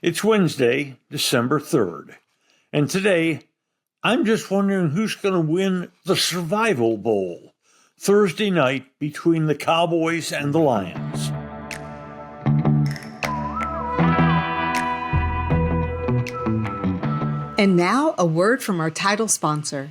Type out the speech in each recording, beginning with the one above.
It's Wednesday, December 3rd, and today I'm just wondering who's going to win the Survival Bowl Thursday night between the Cowboys and the Lions. And now, a word from our title sponsor.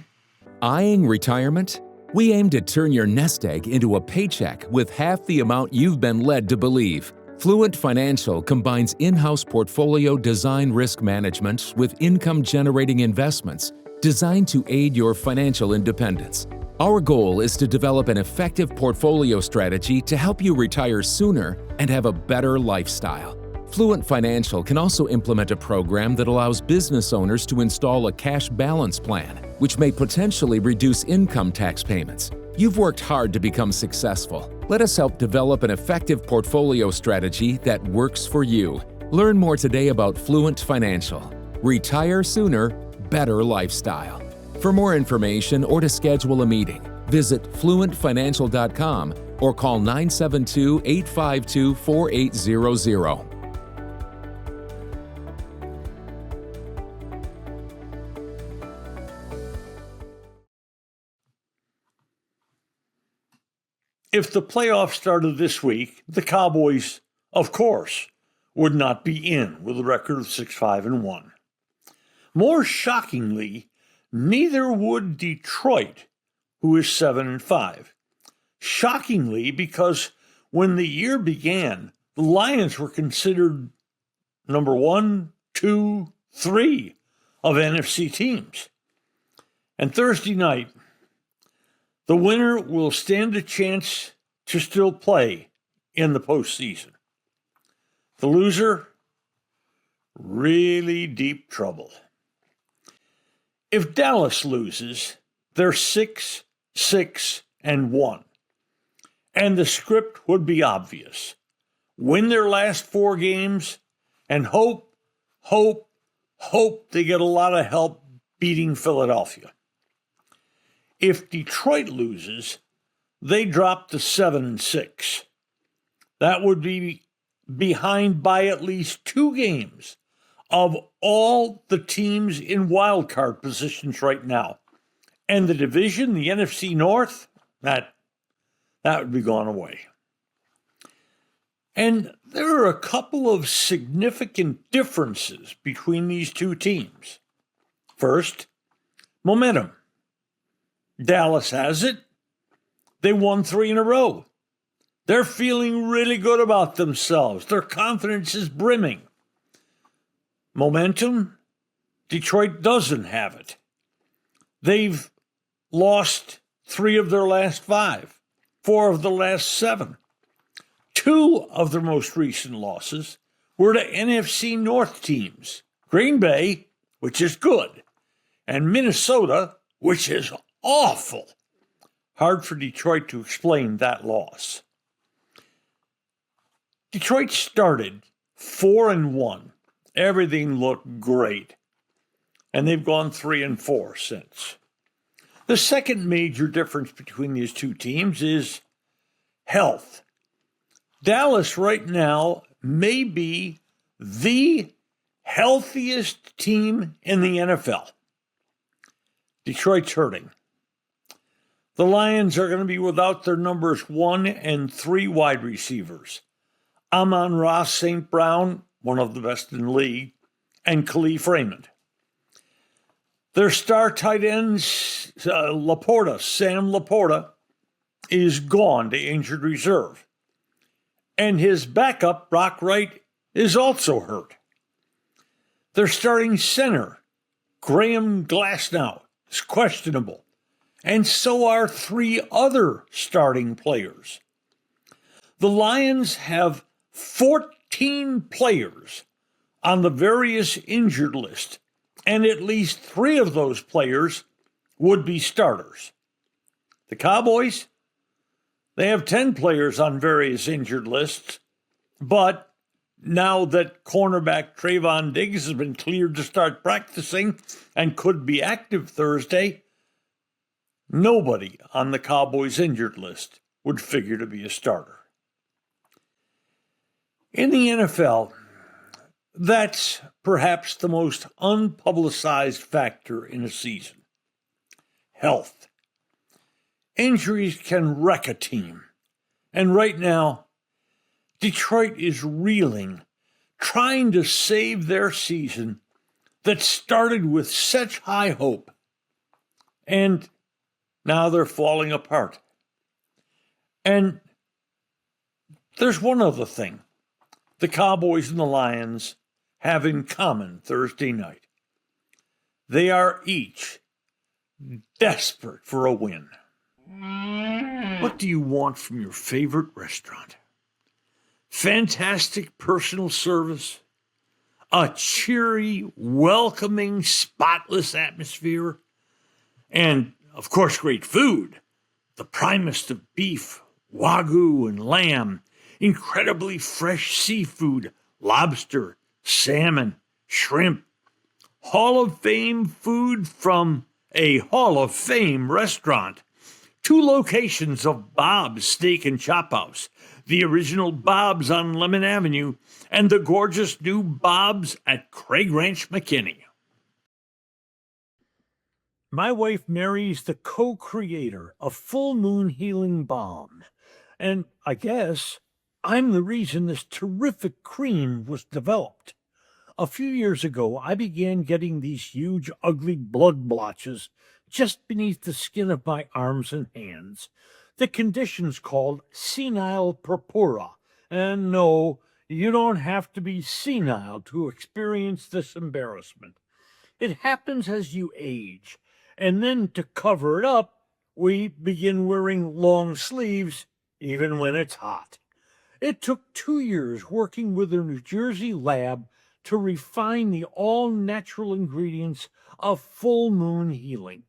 Eyeing retirement? We aim to turn your nest egg into a paycheck with half the amount you've been led to believe. Fluent Financial combines in-house portfolio design risk management with income-generating investments designed to aid your financial independence. Our goal is to develop an effective portfolio strategy to help you retire sooner and have a better lifestyle. Fluent Financial can also implement a program that allows business owners to install a cash balance plan, which may potentially reduce income tax payments. You've worked hard to become successful. Let us help develop an effective portfolio strategy that works for you. Learn more today about Fluent Financial. Retire sooner, better lifestyle. For more information or to schedule a meeting, visit fluentfinancial.com or call 972-852-4800. If the playoffs started this week, the Cowboys, of course, would not be in with a record of 6-5-1. More shockingly, neither would Detroit, who is 7-5. Shockingly, because when the year began, the Lions were considered number 1, 2, 3 of NFC teams. And Thursday night, the winner will stand a chance to still play in the postseason. The loser, really deep trouble. If Dallas loses, they're 6-6-1. And the script would be obvious. Win their last 4 games and hope they get a lot of help beating Philadelphia. If Detroit loses, they drop to 7-6. That would be behind by at least 2 games of all the teams in wildcard positions right now. And the division, the NFC North, that would be gone away. And there are a couple of significant differences between these two teams. First, momentum. Dallas has it. They won 3 in a row. They're feeling really good about themselves. Their confidence is brimming. Momentum, Detroit doesn't have it. They've lost 3 of their last 5, 4 of the last 7. 2 of their most recent losses were to NFC North teams. Green Bay, which is good, and Minnesota, which is awful. Hard for Detroit to explain that loss. Detroit started 4-1. Everything looked great. And they've gone 3-4 since. The second major difference between these two teams is health. Dallas right now may be the healthiest team in the NFL. Detroit's hurting. The Lions are going to be without their numbers 1 and 3 wide receivers. Amon-Ra St. Brown, one of the best in the league, and Khalif Raymond. Their star tight ends, Sam Laporta, is gone to injured reserve. And his backup, Brock Wright, is also hurt. Their starting center, Graham Glasnow, is questionable. And so are 3 other starting players. The Lions have 14 players on the various injured list, and at least 3 of those players would be starters. The Cowboys, they have 10 players on various injured lists, but now that cornerback Trayvon Diggs has been cleared to start practicing and could be active Thursday, nobody on the Cowboys injured list would figure to be a starter. In the NFL, That's perhaps the most unpublicized factor in a season. Health. Injuries can wreck a team. And right now, Detroit is reeling, trying to save their season that started with such high hope. And now they're falling apart. And there's one other thing the Cowboys and the Lions have in common Thursday night. They are each desperate for a win. What do you want from your favorite restaurant? Fantastic personal service? A cheery, welcoming, spotless atmosphere? And, of course, great food. The primest of beef, wagyu and lamb, incredibly fresh seafood, lobster, salmon, shrimp, Hall of Fame food from a Hall of Fame restaurant, 2 locations of Bob's Steak and Chop House, the original Bob's on Lemon Avenue, and the gorgeous new Bob's at Craig Ranch, McKinney. My wife Mary's the co-creator of Full Moon Healing Balm, and I guess I'm the reason this terrific cream was developed. A few years ago, I began getting these huge, ugly blood blotches just beneath the skin of my arms and hands. The condition's called senile purpura, and no, you don't have to be senile to experience this embarrassment. It happens as you age. And then to cover it up, we begin wearing long sleeves, even when it's hot. It took 2 years working with a New Jersey lab to refine the all-natural ingredients of Full Moon Healing.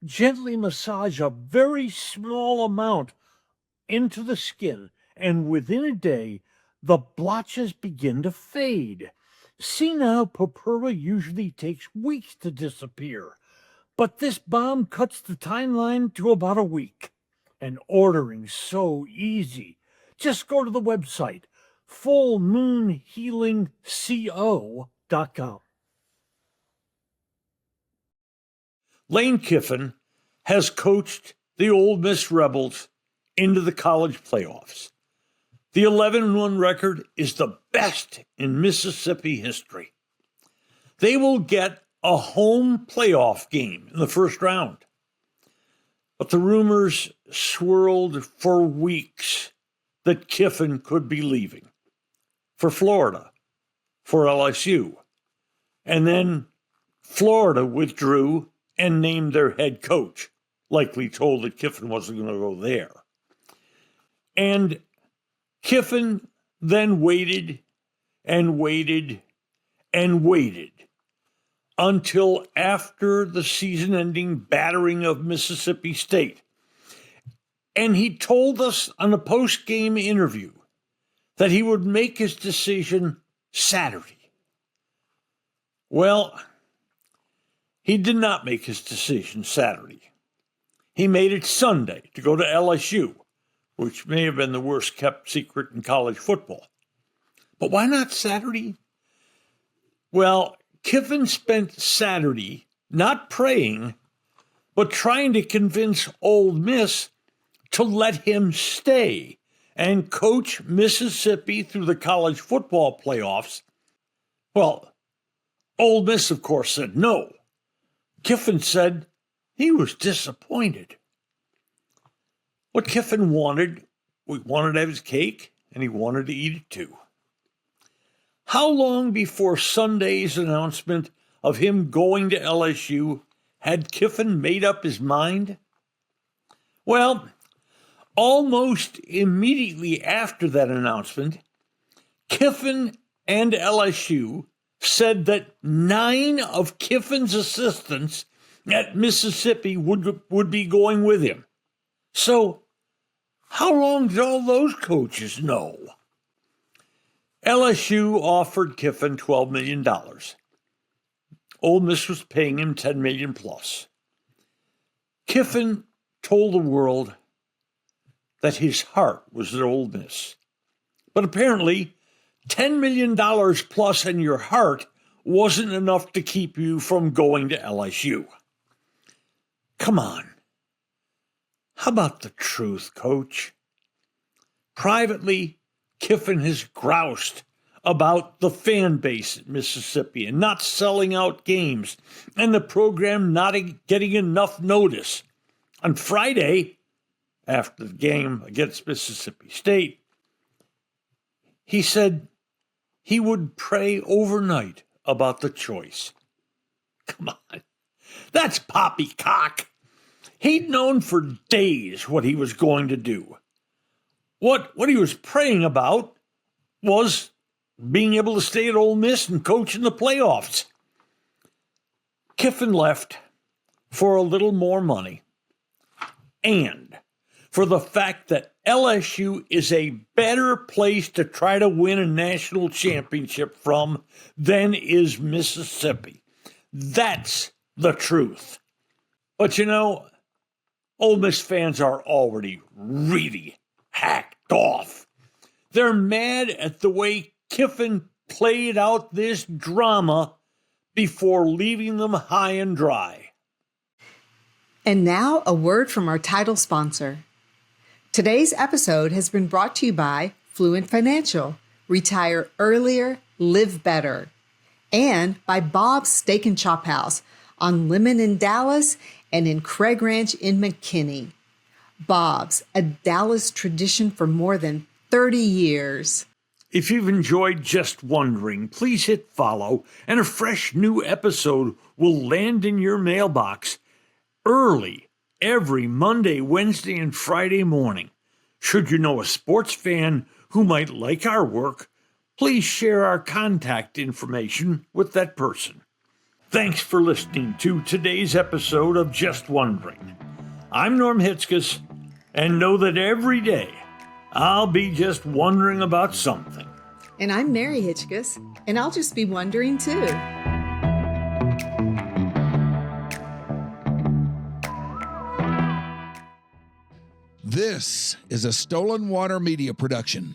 Gently massage a very small amount into the skin, and within a day, the blotches begin to fade. Senile purpura usually takes weeks to disappear. But this balm cuts the timeline to about a week. And ordering's so easy. Just go to the website, fullmoonhealingco.com. Lane Kiffin has coached the Ole Miss Rebels into the college playoffs. The 11-1 record is the best in Mississippi history. They will get a home playoff game in the first round. But the rumors swirled for weeks that Kiffin could be leaving for Florida, for LSU. And then Florida withdrew and named their head coach, likely told that Kiffin wasn't going to go there. And Kiffin then waited and waited and waited until after the season-ending battering of Mississippi State. And he told us on a post-game interview that he would make his decision Saturday. Well, he did not make his decision Saturday. He made it Sunday to go to LSU, which may have been the worst-kept secret in college football. But why not Saturday? Well, Kiffin spent Saturday not praying, but trying to convince Ole Miss to let him stay and coach Mississippi through the college football playoffs. Well, Ole Miss, of course, said no. Kiffin said he was disappointed. What Kiffin wanted, he wanted to have his cake, and he wanted to eat it too. How long before Sunday's announcement of him going to LSU had Kiffin made up his mind? Well, almost immediately after that announcement, Kiffin and LSU said that 9 of Kiffin's assistants at Mississippi would be going with him. So, how long did all those coaches know? LSU offered Kiffin $12 million. Ole Miss was paying him $10 million plus. Kiffin told the world that his heart was at Ole Miss. But apparently, $10 million plus in your heart wasn't enough to keep you from going to LSU. Come on. How about the truth, Coach? Privately, Kiffin has groused about the fan base at Mississippi and not selling out games and the program not getting enough notice. On Friday, after the game against Mississippi State, he said he would pray overnight about the choice. Come on. That's Poppycock. He'd known for days what he was going to do. What he was praying about was being able to stay at Ole Miss and coach in the playoffs. Kiffin left for a little more money and for the fact that LSU is a better place to try to win a national championship from than is Mississippi. That's the truth. But you know, Ole Miss fans are already really hacked off. They're mad at the way Kiffin played out this drama before leaving them high and dry. And now a word from our title sponsor. Today's episode has been brought to you by Fluent Financial, Retire Earlier, Live Better, and by Bob's Steak and Chop House on Lemon in Dallas and in Craig Ranch in McKinney. Bob's, a Dallas tradition for more than 30 years. If you've enjoyed Just Wondering, please hit follow, and a fresh new episode will land in your mailbox early every Monday, Wednesday, and Friday morning. Should you know a sports fan who might like our work, please share our contact information with that person. Thanks for listening to today's episode of Just Wondering. I'm Norm Hitzges, and know that every day I'll be just wondering about something. And I'm Mary Hitzges, and I'll just be wondering too. This is a Stolen Water Media production.